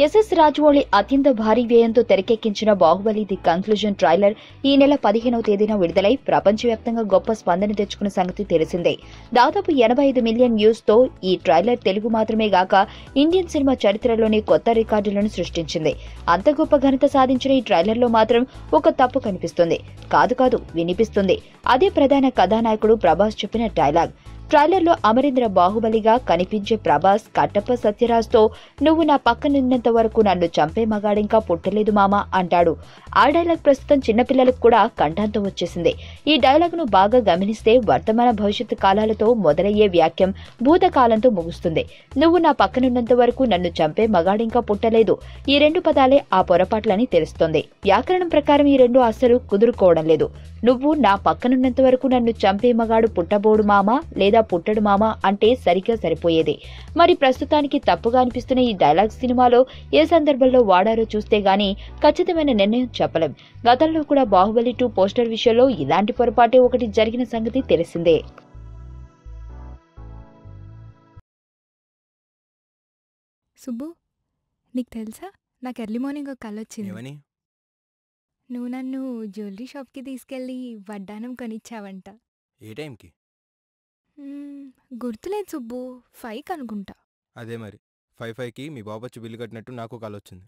SS Rajamouli అత్యంత భారీ వ్యయంతో తెరకెక్కించిన బాహుబలి ది కన్క్లూజన్ ట్రైలర్ ఈ నెల 15వ తేదీన విడుదలై ప్రపంచవ్యాప్తంగా గొప్ప స్పందన తెచ్చుకున్న సంగతి తెలిసిందే. దాదాపు 85 మిలియన్ వ్యూస్ తో ఈ ట్రైలర్ తెలుగు మాత్రమే గాక ఇండియన్ సినిమా చరిత్రలోనే కొత్త రికార్డులను సృష్టించింది. అంత గొప్ప ఘనత సాధించిన ఈ ట్రైలర్లో మాత్రం ఒక తప్పు కనిపిస్తుంది. కాదు వినిపిస్తుంది. అదే ప్రధాన కథానాయకుడు ప్రభాస్ చెప్పిన డైలాగ్. ట్రైలర్లో అమరేంద్ర బాహుబలిగా కనిపించే ప్రభాస్ కట్టప్ప సత్యరాజ్తో "నువ్వు నా పక్కనున్నంత వరకు నన్ను చంపే మగాడింకా పుట్టలేదు మామా" అంటాడు. ఆ డైలాగ్ ప్రస్తుతం చిన్నపిల్లలకు కూడా కంఠాంతం వచ్చేసింది. ఈ డైలాగ్ను బాగా గమనిస్తే వర్తమాన భవిష్యత్తు కాలాలతో మొదలయ్యే వాక్యం భూతకాలంతో ముగుస్తుంది. "నువ్వు నా పక్కనున్నంత వరకు నన్ను చంపే మగాడింకా పుట్టలేదు" ఈ రెండు పదాలే ఆ పొరపాట్లని తెలుస్తోంది. వ్యాకరణం ప్రకారం ఈ రెండు అస్సలు కుదురుకోవడం లేదు. "నువ్వు నా పక్కనున్నంత వరకు నన్ను చంపే మగాడు పుట్టబోడు మామా లేదా పుట్టడు మామా" అంటే సరిగ్గా సరిపోయేది. మరి ప్రస్తుతానికి తప్పుగా అనిపిస్తున్న ఈ డైలాగ్ సినిమాలో ఏ సందర్భంలో వాడారో చూస్తే గానీ ఖచ్చితమైన నిర్ణయం చెప్పలేం. గతంలో కూడా బాహుబలి 2 పోస్టర్ విషయంలో ఇలాంటి పొరపాటే ఒకటి జరిగిన సంగతి తెలిసిందే. సుబ్బు, నీకు తెలుసా, నాకు ఎర్లీ మార్నింగ్ ఒక కల వచ్చింది. ఏమని? నువ్వు నన్ను జ్యువెలరీ షాప్కి తీసుకెళ్ళి వడ్డానం కొనిచ్చావంట. ఏ టైంకి? గుర్తులేదు సుబ్బు, 5 అనుకుంటా. అదే మరి 5కి మీ బాబొచ్చి బిల్లు కట్టినట్టు నాకు కాల్ వచ్చింది.